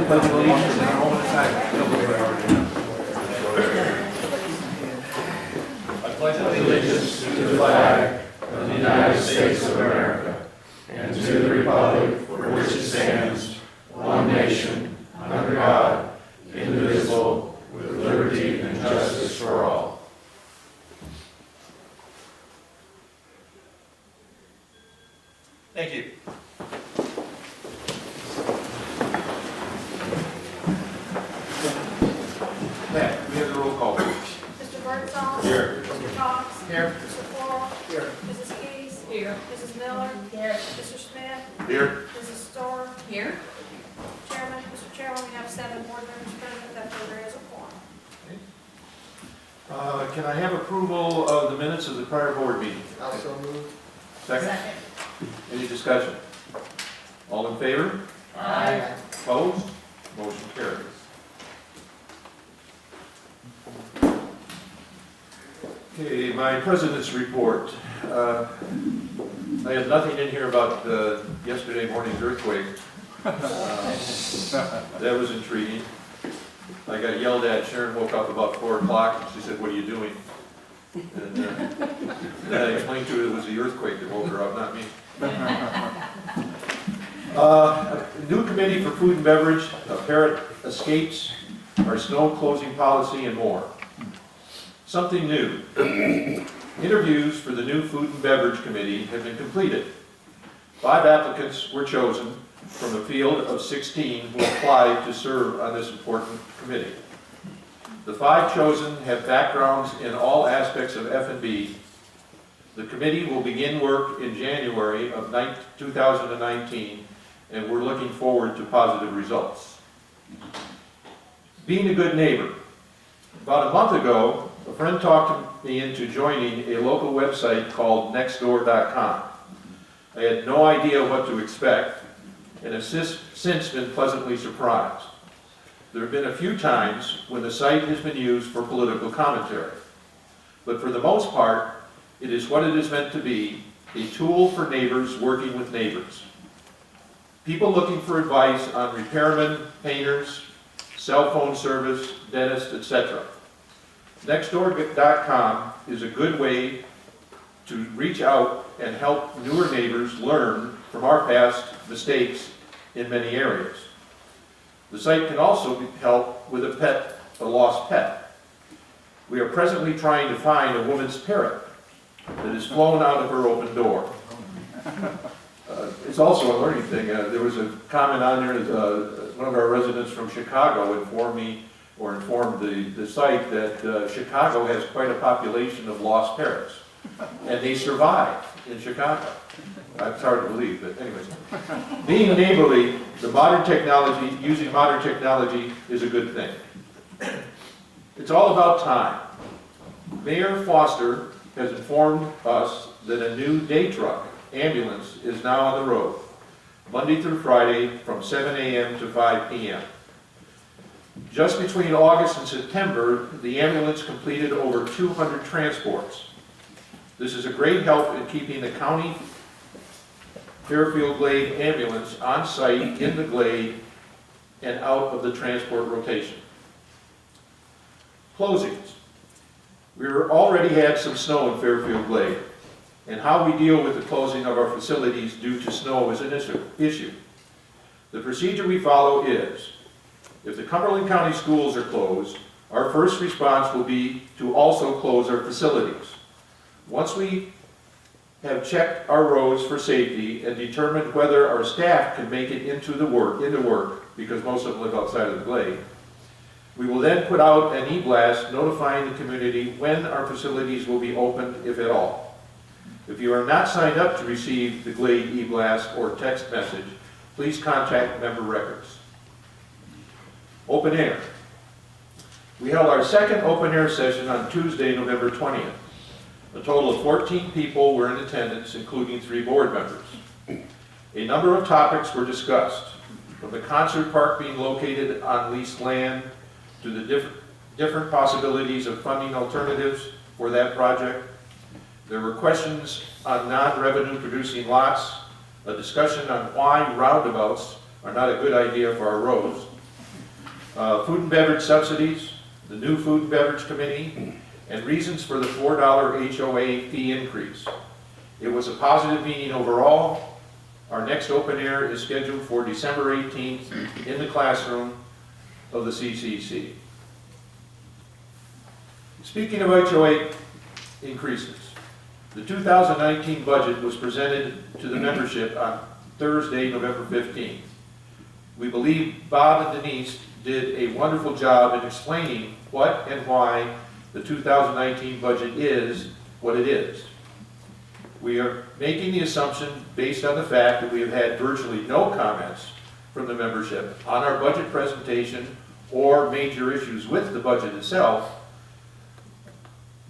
the pledge of allegiance and our own side. I pledge allegiance to the flag of the United States of America and to the republic for which it stands, one nation, under God, indivisible, with liberty and justice for all. Thank you. Matt, we have the roll call, please. Mr. Birdsall. Here. Mr. Cox. Here. Mr. Floral. Here. Mrs. Keys. Here. Mrs. Miller. Here. Mr. Smith. Here. Mrs. Storr. Here. Chairman, Mr. Chairman, we have 7 board members present, that there is a quorum. Can I have approval of the minutes of the prior board meeting? Also moved. Second? Any discussion? All in favor? Aye. Opposed? Motion carries. Okay, my president's report. I have nothing in here about yesterday morning's earthquake. That was intriguing. I got yelled at. Sharon woke up about 4 o'clock and she said, "What are you doing?" And then I explained to her it was the earthquake that woke her up, not me. A new committee for food and beverage, parrot escapes, our snow closing policy, and more. Something new. Interviews for the new food and beverage committee have been completed. 5 applicants were chosen from a field of 16 who applied to serve on this important committee. The 5 chosen have backgrounds in all aspects of F&B. The committee will begin work in January of 2019, and we're looking forward to positive results. Being a good neighbor. About a month ago, a friend talked me into joining a local website called Nextdoor.com. I had no idea what to expect, and have since been pleasantly surprised. There have been a few times when the site has been used for political commentary, but for the most part, it is what it is meant to be, a tool for neighbors working with neighbors. People looking for advice on repairmen, painters, cell phone service, dentists, etc. Nextdoor.com is a good way to reach out and help newer neighbors learn from our past mistakes in many areas. The site can also help with a lost pet. We are presently trying to find a woman's parrot that has flown out of her open door. It's also a learning thing. There was a comment on there, one of our residents from Chicago informed the site that Chicago has quite a population of lost parrots, and they survive in Chicago. It's hard to believe, but anyways. Being neighborly, using modern technology is a good thing. It's all about time. Mayor Foster has informed us that a new day truck ambulance is now on the road, Monday through Friday from 7 a.m. to 5 p.m. Just between August and September, the ambulance completed over 200 transports. This is a great help in keeping the county Fairfield Glade ambulance on site in the Glade and out of the transport rotation. Closings. We already had some snow in Fairfield Glade, and how we deal with the closing of our facilities due to snow is an issue. The procedure we follow is, if the Cumberland County schools are closed, our first response will be to also close our facilities. Once we have checked our roads for safety and determined whether our staff can make it into work, because most of them live outside of the Glade, we will then put out an e-blast notifying the community when our facilities will be opened, if at all. If you are not signed up to receive the Glade e-blast or text message, please contact Member Records. Open air. We held our second open air session on Tuesday, November 20th. A total of 14 people were in attendance, including 3 board members. A number of topics were discussed, from the concert park being located on leased land to the different possibilities of funding alternatives for that project. There were questions on non-revenue producing lots, a discussion on why roundabouts are not a good idea for our roads, food and beverage subsidies, the new food and beverage committee, and reasons for the $4 HOA fee increase. It was a positive meeting overall. Our next open air is scheduled for December 18th in the classroom of the CCC. Speaking of HOA increases, the 2019 budget was presented to the membership on Thursday, November 15th. We believe Bob and Denise did a wonderful job in explaining what and why the 2019 budget is what it is. We are making the assumption based on the fact that we have had virtually no comments from the membership on our budget presentation or major issues with the budget itself.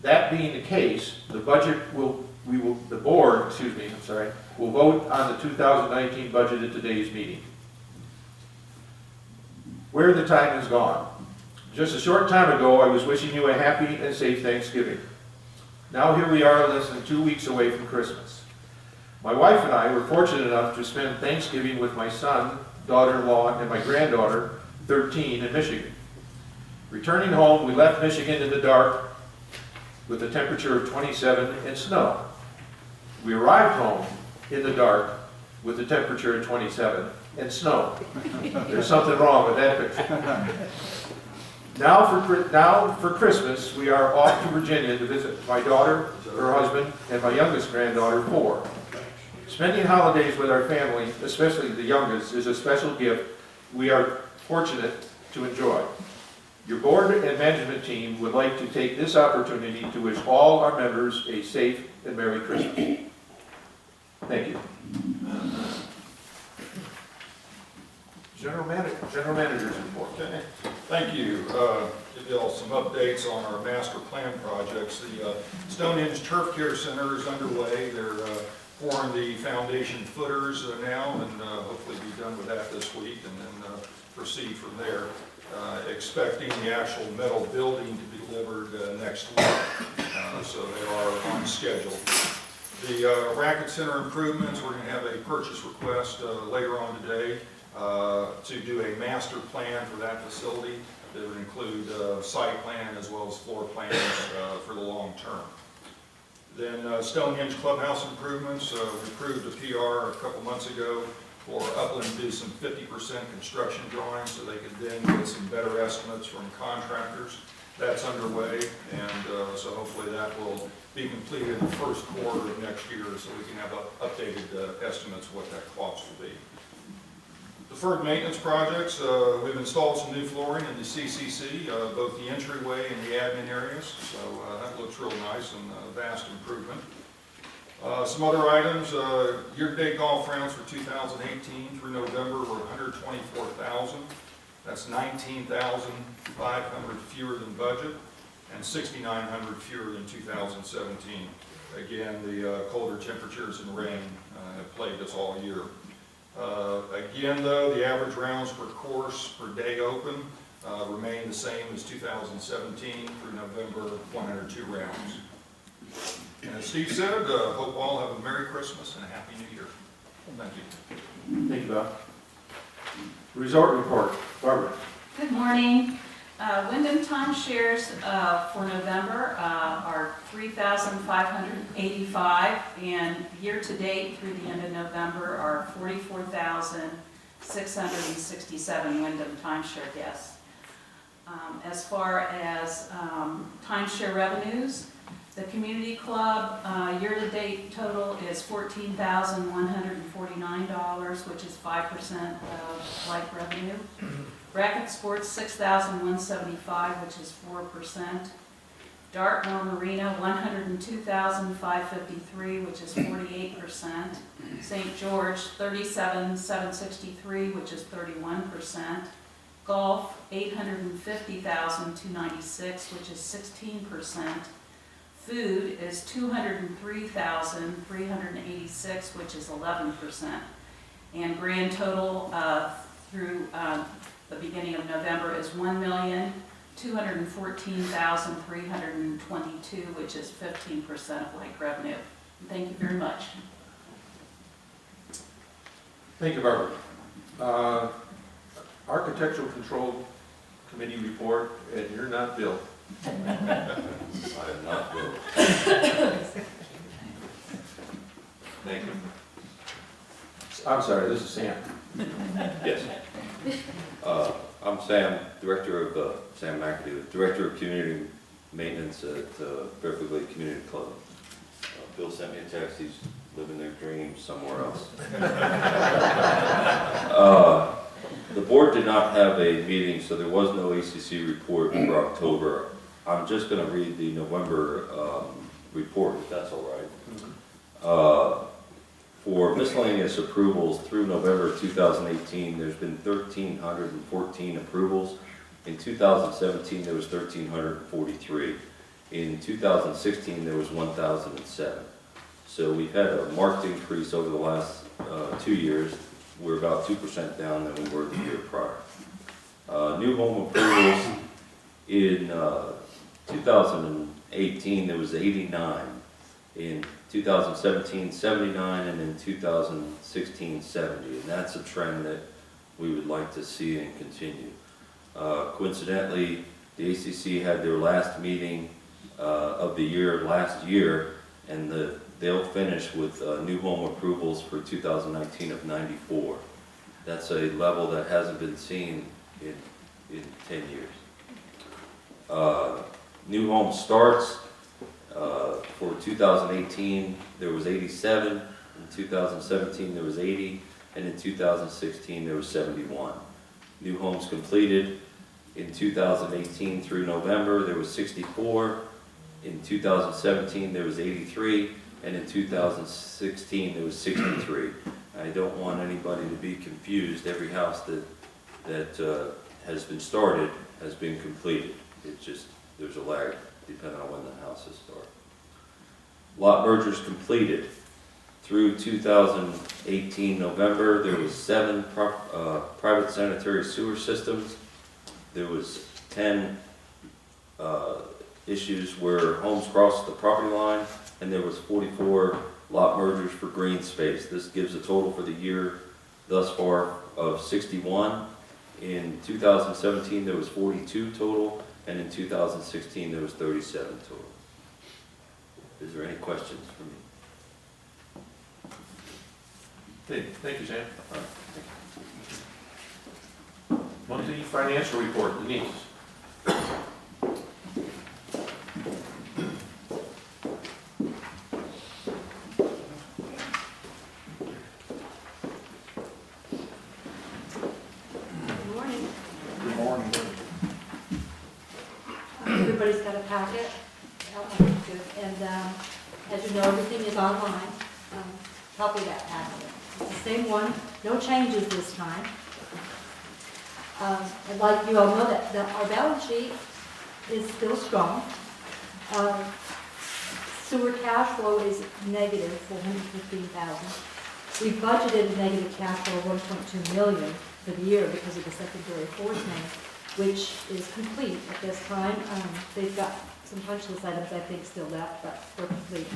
That being the case, the board will vote on the 2019 budget at today's meeting. Where the time has gone. Just a short time ago, I was wishing you a happy and safe Thanksgiving. Now here we are less than 2 weeks away from Christmas. My wife and I were fortunate enough to spend Thanksgiving with my son, daughter-in-law, and my granddaughter, 13, in Michigan. Returning home, we left Michigan in the dark with a temperature of 27 and snow. We arrived home in the dark with a temperature of 27 and snow. There's something wrong with that picture. Now for Christmas, we are off to Virginia to visit my daughter, her husband, and my youngest granddaughter, 4. Spending holidays with our family, especially the youngest, is a special gift we are fortunate to enjoy. Your board and management team would like to take this opportunity to wish all our members a safe and Merry Christmas. Thank you. General Manager's report. Okay, thank you. Give you all some updates on our master plan projects. The Stonehenge Turf Care Center is underway. They're pouring the foundation footers now, and hopefully be done with that this week, and then proceed from there. Expecting the actual metal building to be delivered next week, so they are on schedule. The Racket Center improvements, we're going to have a purchase request later on today to do a master plan for that facility that would include site plan as well as floor plans for the long term. Then Stonehenge Clubhouse improvements, we approved a PR a couple months ago for Upland to do some 50% construction drawings so they could then get some better estimates from contractors. That's underway, and so hopefully that will be completed in the first quarter of next year so we can have updated estimates of what that cost will be. Deferred maintenance projects, we've installed some new flooring in the CCC, both the entryway and the admin areas, so that looks real nice and a vast improvement. Some other items, year-to-date golf rounds for 2018 through November were 124,000. That's 19,500 fewer than budget and 6,900 fewer than 2017. Again, the colder temperatures and rain have plagued us all year. Again, though, the average rounds per course per day open remain the same as 2017 through November, 102 rounds. And as Steve said, hope all have a Merry Christmas and a Happy New Year. Thank you. Thank you, Bob. Resort report, Barbara. Good morning. Wyndham timeshares for November are 3,585, and year-to-date through the end of November are 44,667 Wyndham timeshare guests. As far as timeshare revenues, the community club year-to-date total is $14,149, which is 5% of like revenue. Racket Sports, $6,175, which is 4%. Dartmoor Marina, $102,553, which is 48%. St. George, $37,763, which is 31%. Golf, $850,296, which is 16%. Food is $203,386, which is 11%. And grand total through the beginning of November is $1,214,322, which is 15% of like revenue. Thank you very much. Thank you, Barbara. Architectural control committee report, and you're not Bill. I am not Bill. Thank you. I'm sorry, this is Sam. Yes. I'm Sam, Director of, Sam McAdoo, Director of Community Maintenance at Fairfield Lake Community Club. Bill sent me a text, he's living their dreams somewhere else. The board did not have a meeting, so there was no ACC report for October. I'm just going to read the November report, if that's all right. For miscellaneous approvals through November 2018, there's been 1,314 approvals. In 2017, there was 1,343. In 2016, there was 1,007. So we've had a marked increase over the last 2 years. We're about 2% down than we were the year prior. New home approvals in 2018, there was 89. In 2017, 79, and in 2016, 70. And that's a trend that we would like to see and continue. Coincidentally, the ACC had their last meeting of the year last year, and they'll finish with new home approvals for 2019 of 94. That's a level that hasn't been seen in 10 years. New home starts. For 2018, there was 87, in 2017 there was 80, and in 2016 there was 71. New homes completed in 2018 through November, there was 64, in 2017 there was 83, and in 2016 there was 63. I don't want anybody to be confused. Every house that has been started has been completed. It's just, there's a lag depending on when the houses start. Lot mergers completed. Through 2018 November, there was 7 private sanitary sewer systems. There was 10 issues where homes crossed the property line, and there was 44 lot mergers for green space. This gives a total for the year thus far of 61. In 2017, there was 42 total, and in 2016, there was 37 total. Is there any questions for me? Okay, thank you, Sam. Monthly financial report, Denise. Good morning. Good morning. Everybody's got a packet. And as you know, everything is online. Copy of that packet. It's the same one, no changes this time. I'd like you all know that our balance sheet is still strong. Sewer cash flow is negative $415,000. We budgeted a negative cash flow of $1.2 million for the year because of the secondary force main, which is complete at this time. They've got some punch list items I think still left, but we're complete.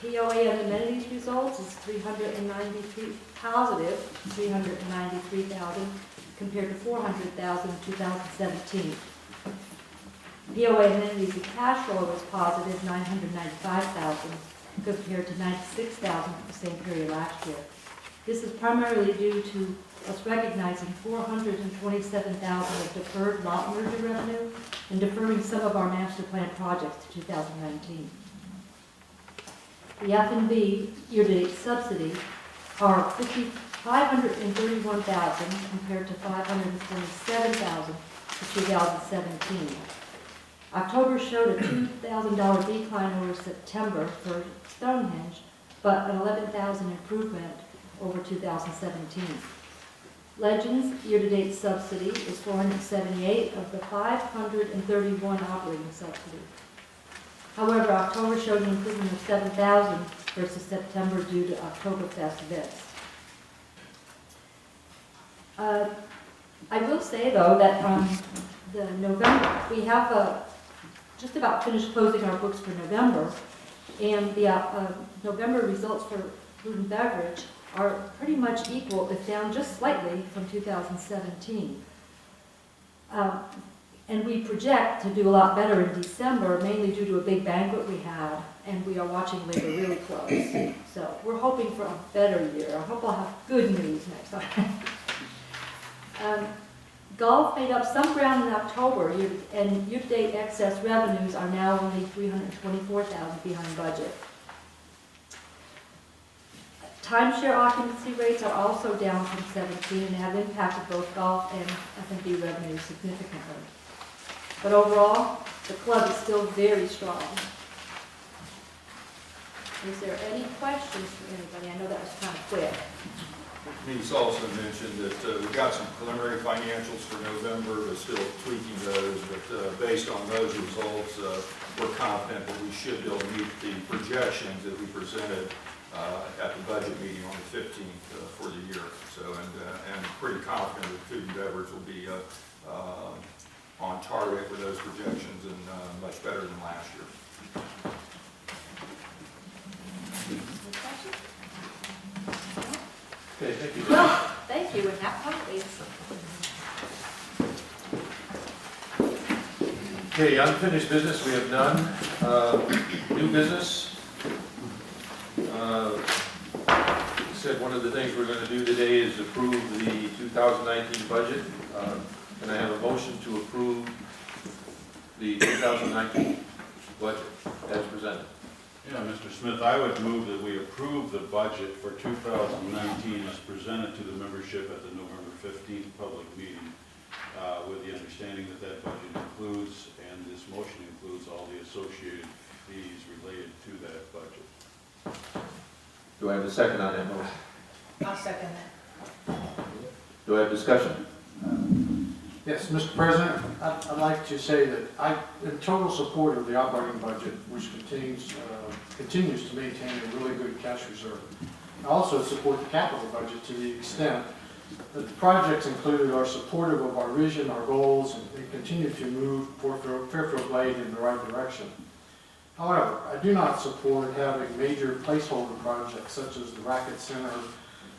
POA and amenities results is 393 positive, 393,000 compared to 400,000 in 2017. POA and amenities and cash flow was positive 995,000 compared to 96,000 for the same period last year. This is primarily due to us recognizing 427,000 of deferred lot merger revenue and deferring some of our master plan projects to 2019. The F&B year-to-date subsidy are $531,000 compared to $527,000 for 2017. October showed a $2,000 decline over September for Stonehenge, but an $11,000 improvement over 2017. Legends year-to-date subsidy is 478 of the 531 operating subsidy. However, October showed an improvement of 7,000 versus September due to Oktoberfest events. I will say though that the November, we have just about finished closing our books for November, and the November results for food and beverage are pretty much equal, if down just slightly from 2017. And we project to do a lot better in December, mainly due to a big banquet we had, and we are watching labor really close. So we're hoping for a better year. I hope I'll have good news next time. Golf made up some ground in October, and year-to-date excess revenues are now only $324,000 behind budget. Timeshare occupancy rates are also down from 17 and have impacted both golf and F&B revenues significantly. But overall, the club is still very strong. Is there any questions from anybody? I know that was kind of quick. He's also mentioned that we got some preliminary financials for November, but still tweaking those. But based on those results, we're confident that we should be able to meet the projections that we presented at the budget meeting on the 15th for the year. So, and pretty confident that food and beverage will be on target with those projections and much better than last year. Any questions? Okay, thank you. Well, thank you, and have fun, please. Okay, unfinished business, we have none. New business. Said one of the things we're going to do today is approve the 2019 budget. Can I have a motion to approve the 2019 budget as presented? Yeah, Mr. Smith, I would move that we approve the budget for 2019 as presented to the membership at the November 15th public meeting, with the understanding that that budget includes, and this motion includes, all the associated fees related to that budget. Do I have a second on that motion? I'll second that. Do I have discussion? Yes, Mr. President, I'd like to say that I'm in total support of the operating budget, which continues to maintain a really good cash reserve. I also support the capital budget to the extent that the projects included are supportive of our vision, our goals, and they continue to move Fairfield Glade in the right direction. However, I do not support having major placeholder projects such as the Racket Center,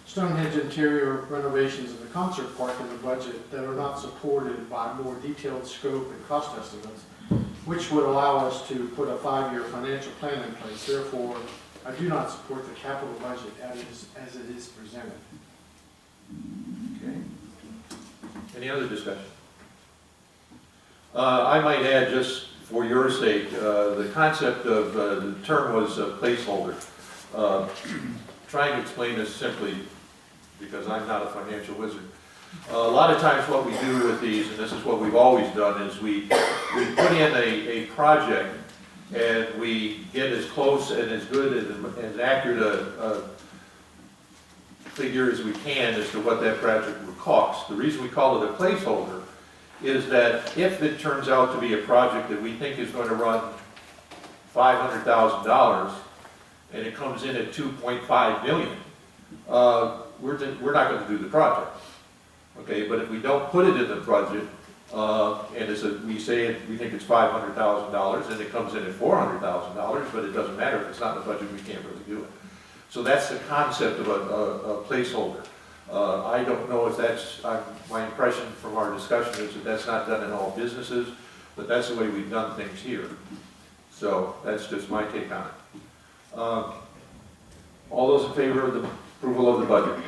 Stonehenge interior renovations, and the concert park in the budget that are not supported by more detailed scope and cost estimates, which would allow us to put a 5-year financial plan in place. Therefore, I do not support the capital budget as it is presented. Okay. Any other discussion? I might add, just for your sake, the concept of, the term was a placeholder. Trying to explain this simply, because I'm not a financial wizard. A lot of times what we do with these, and this is what we've always done, is we put in a project and we get as close and as good and as accurate a figure as we can as to what that project will cost. The reason we call it a placeholder is that if it turns out to be a project that we think is going to run $500,000 and it comes in at 2.5 million, we're not going to do the project. Okay, but if we don't put it in the budget, and we say we think it's $500,000 and it comes in at $400,000, but it doesn't matter, if it's not in the budget, we can't really do it. So that's the concept of a placeholder. I don't know if that's, my impression from our discussion is that that's not done in all businesses, but that's the way we've done things here. So that's just my take on it. All those in favor of the approval of the budget?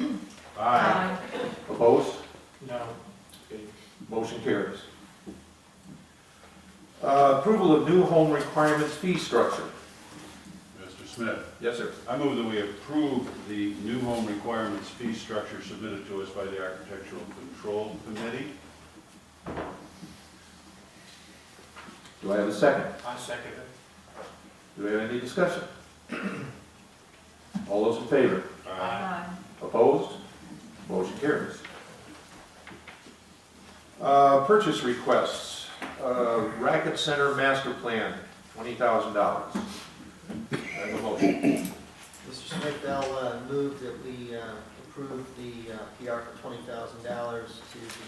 Aye. Opposed? No. Okay, motion carries. Approval of new home requirements fee structure. Mr. Smith, Yes, sir. I move that we approve the new home requirements fee structure submitted to us by the Architectural Control Committee. Do I have a second? I second it. Do we have any discussion? All those in favor? Aye. Opposed? Motion carries. Purchase requests. Racket Center Master Plan, $20,000. I have a motion. Mr. Smith, I'll move that we approve the PR for $20,000 to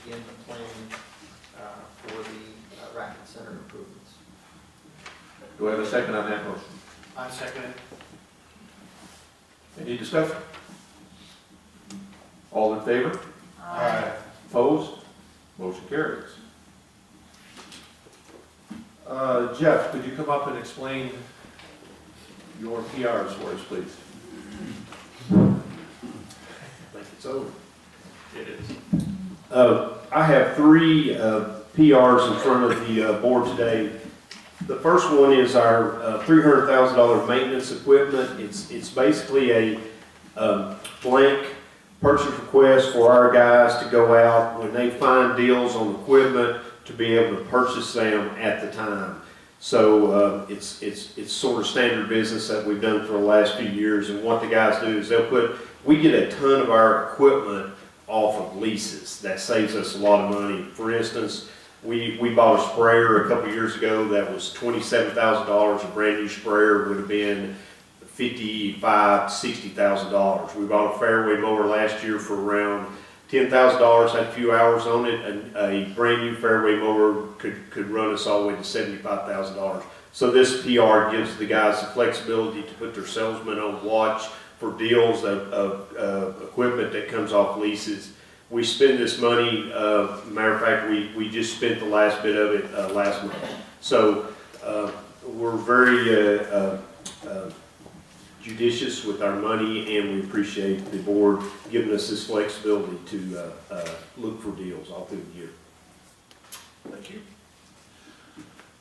begin the planning for the Racket Center improvements. Do I have a second on that motion? I second it. Any discussion? All in favor? Aye. Opposed? Motion carries. Jeff, could you come up and explain your PRs for us, please? I think it's over. It is. I have three PRs in front of the board today. The first one is our $300,000 maintenance equipment. It's basically a blank purchase request for our guys to go out when they find deals on equipment to be able to purchase them at the time. So it's sort of standard business that we've done for the last few years. And what the guys do is we get a ton of our equipment off of leases. That saves us a lot of money. For instance, we bought a sprayer a couple years ago that was $27,000. A brand new sprayer would have been $55,000 to $60,000. We bought a fairway mower last year for around $10,000, had a few hours on it, and a brand new fairway mower could run us all the way to $75,000. So this PR gives the guys the flexibility to put their salesman on watch for deals of equipment that comes off leases. We spend this money, matter of fact, we just spent the last bit of it last month. So we're very judicious with our money, and we appreciate the board giving us this flexibility to look for deals all through the year. Thank you.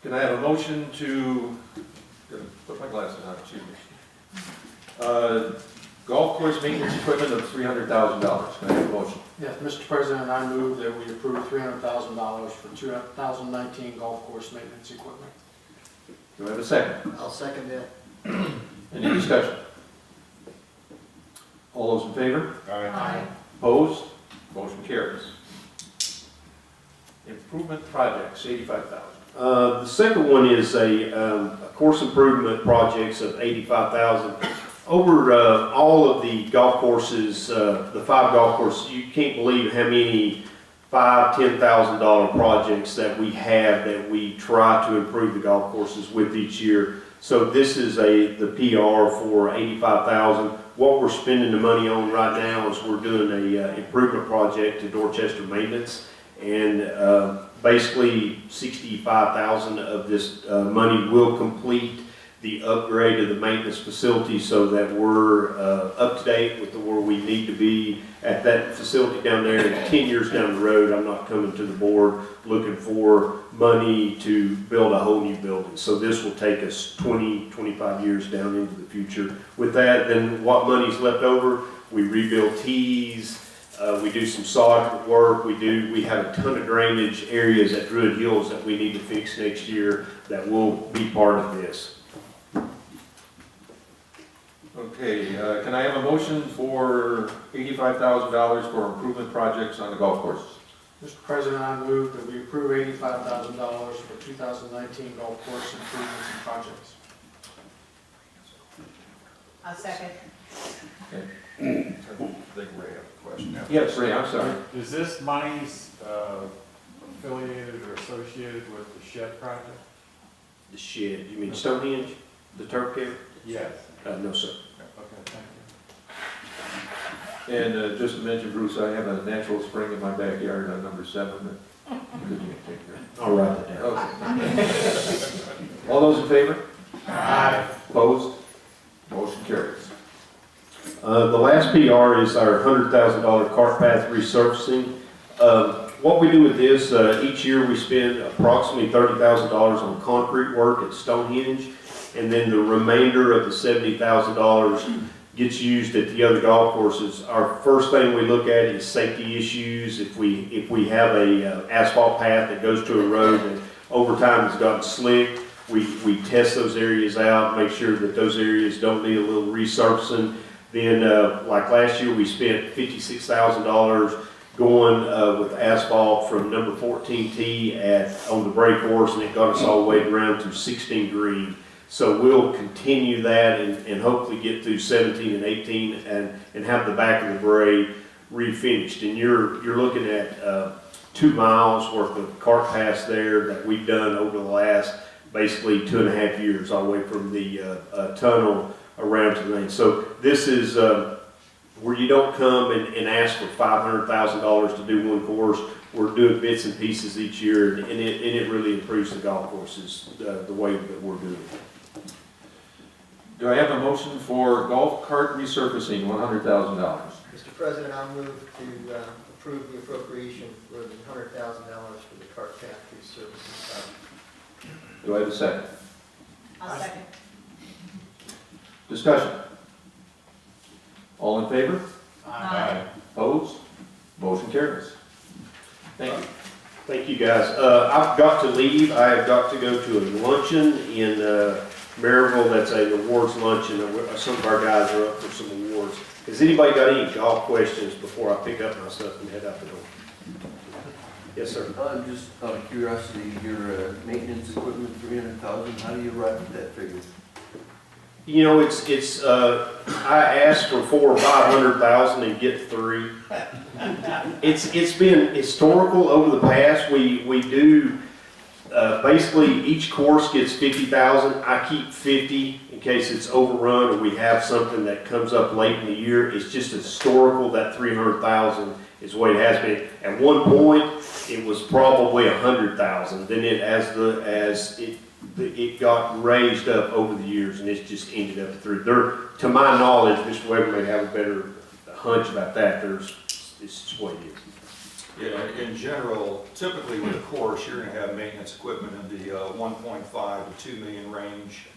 Can I have a motion to, gonna put my glasses on, excuse me. Golf course maintenance equipment of $300,000. Can I have a motion? Yes, Mr. President, I move that we approve $300,000 for 2019 golf course maintenance equipment. Do I have a second? I'll second that. Any discussion? All those in favor? Aye. Opposed? Motion carries. Improvement projects, $85,000. The second one is a course improvement projects of $85,000. Over all of the golf courses, the 5 golf courses, you can't believe how many $5,000, $10,000 projects that we have that we try to improve the golf courses with each year. So this is the PR for $85,000. What we're spending the money on right now is we're doing a improvement project to Dorchester Maintenance, and basically $65,000 of this money will complete the upgrade of the maintenance facility so that we're up to date with where we need to be at that facility down there. And 10 years down the road, I'm not coming to the board looking for money to build a whole new building. So this will take us 20, 25 years down into the future. With that, then what money's left over, we rebuild tees, we do some sod work, we have a ton of drainage areas at Druid Hills that we need to fix next year that will be part of this. Okay, can I have a motion for $85,000 for improvement projects on the golf courses? Mr. President, I move that we approve $85,000 for 2019 golf course improvements and projects. I'll second. I think Ray have a question now. Yes, Ray, I'm sorry. Is this money affiliated or associated with the shed project? The shed, you mean Stonehenge, the turf care? Yes. No, sir. Okay, thank And just to mention, Bruce, I have a natural spring in my backyard on number 7 that you can take care of. I'll write it down. Okay. All those in favor? Aye. Opposed? Motion carries. The last PR is our $100,000 cart path resurfacing. What we do with this, each year we spend approximately $30,000 on concrete work at Stonehenge, and then the remainder of the $70,000 gets used at the other golf courses. Our first thing we look at is safety issues. If we have a asphalt path that goes to a road that over time has gotten slick, we test those areas out, make sure that those areas don't need a little resurfacing. Then, like last year, we spent $56,000 going with asphalt from number 14 tee on the break course, and it got us all the way around to 16 green. So we'll continue that and hopefully get through 17 and 18 and have the back of the brae refinished. And you're looking at 2 miles worth of cart paths there that we've done over the last basically 2.5 years, all the way from the tunnel around to the lane. So this is where you don't come and ask for $500,000 to do one course. we're doing bits and pieces each year, and it really improves the golf courses, the way that we're doing it. Do I have a motion for golf cart resurfacing, $100,000? Mr. President, I'll move to approve the appropriation for the $100,000 for the cart path resurfacing project. Do I have a second? I'll second. Discussion. All in favor? Aye. Opposed? Motion carries. Thank you. Thank you, guys. I've got to leave. I have got to go to a luncheon in Maryville. That's a awards luncheon. Some of our guys are up for some awards. Has anybody got any golf questions before I pick up my stuff and head out the door? Yes, sir. Just out of curiosity, your maintenance equipment, 300,000, how do you arrive at that figure? You know, I asked for 400,000 or 500,000 and get 3. It's been historical over the past. We do, basically each course gets 50,000. I keep 50 in case it's overrun or we have something that comes up late in the year. It's just historical, that 300,000 is the way it has been. At one point, it was probably 100,000. Then it got raised up over the years, and it's just ended up through there. To my knowledge, Mr. Weber may have a better hunch about that. It's just what it is. Yeah, in general, typically with a course, you're gonna have maintenance equipment in the 1.5 to 2 million range,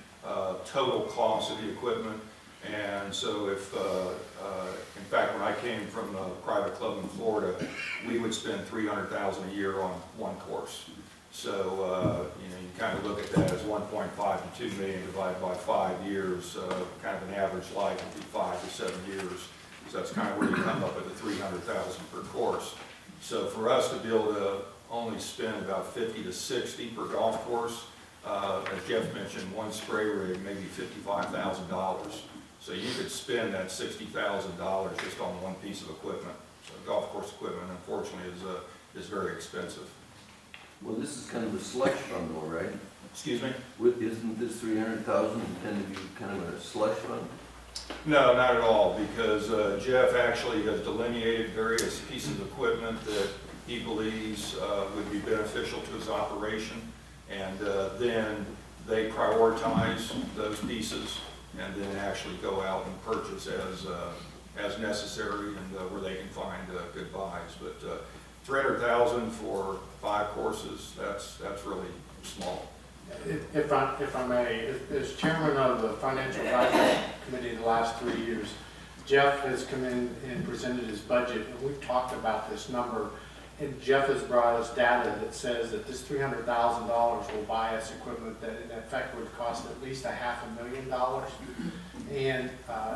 total cost of the equipment. And so if, in fact, when I came from a private club in Florida, we would spend $300,000 a year on one course. So, you kind of look at that as 1.5 to 2 million divided by 5 years, kind of an average life would be 5 to 7 years. So that's kind of where you come up with the 300,000 per course. So for us to be able to only spend about 50 to 60 per golf course, as Jeff mentioned, one spray rig, maybe $55,000. So you could spend that $60,000 just on one piece of equipment. So golf course equipment, unfortunately, is very expensive. Well, this is kind of a slush fund though, right? Excuse me? Isn't this 300,000 intended to be kind of a slush fund? No, not at all, because Jeff actually has delineated various pieces of equipment that he believes would be beneficial to his operation, and then they prioritize those pieces and then actually go out and purchase as necessary and where they can find good buys. But 300,000 for 5 courses, that's really small. If I may, as chairman of the Financial Advisory Committee the last 3 years, Jeff has come in and presented his budget, and we've talked about this number, and Jeff has brought us data that says that this $300,000 will buy us equipment that in effect would cost at least $500,000. And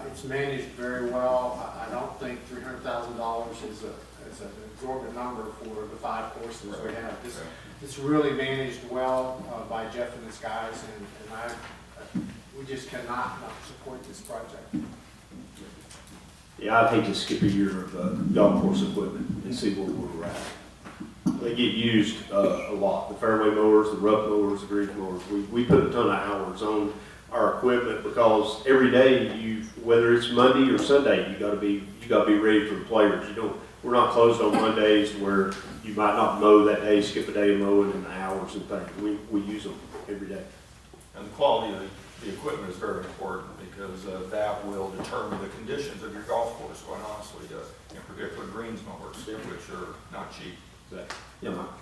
it's managed very well. I don't think $300,000 is an exorbitant number for the 5 courses we have. It's really managed well by Jeff and his guys, and we just cannot not support this project. Yeah, I'd hate to skip a year of golf course equipment and see where we're at. They get used a lot. The fairway mowers, the rough mowers, the greens mowers. We put a ton of hours on our equipment because every day, whether it's Monday or Sunday, you got to be ready for the players. We're not closed on Mondays where you might not mow that day, skip a day of mowing and hours and things. We use them every day. And the quality of the equipment is very important because that will determine the conditions of your golf course, quite honestly, in particular greens mowers, which are not cheap. Yeah, Mike.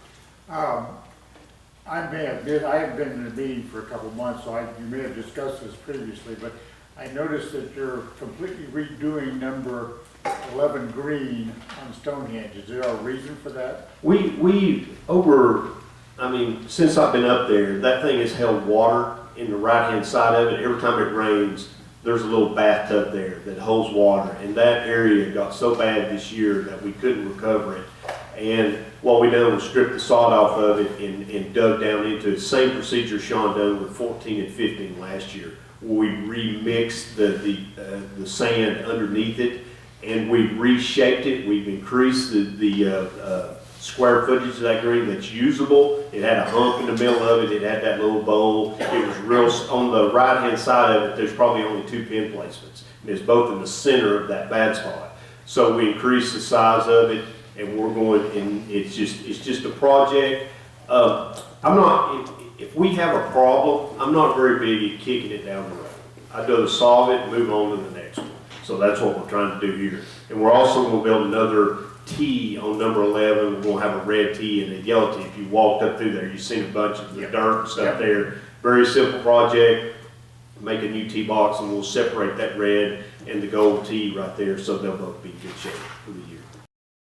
I haven't been in a meeting for a couple months, so you may have discussed this previously, but I noticed that you're completely redoing number 11 green on Stonehenge. Is there a reason for that? Since I've been up there, that thing has held water in the right-hand side of it. Every time it rains, there's a little bathtub there that holds water, and that area got so bad this year that we couldn't recover it. And what we done was strip the sod off of it and dug down into the same procedure Sean done with 14 and 15 last year. We remixed the sand underneath it, and we've reshaped it. We've increased the square footage of that green that's usable. It had a hump in the middle of it. It had that little bowl. It was real, on the right-hand side of it, there's probably only 2 pin placements. And it's both in the center of that bad spot. So we increased the size of it, and we're going, and it's just a project. I'm not, if we have a problem, I'm not very big at kicking it down the road. I'd rather solve it and move on to the next one. So that's what we're trying to do here. And we're also gonna build another T on number 11. We're gonna have a red T and a yellow T. If you walked up through there, you've seen a bunch of the dirt and stuff there. Very simple project. Make a new T box and we'll separate that red and the gold T right there, so they'll both be in good shape for the year.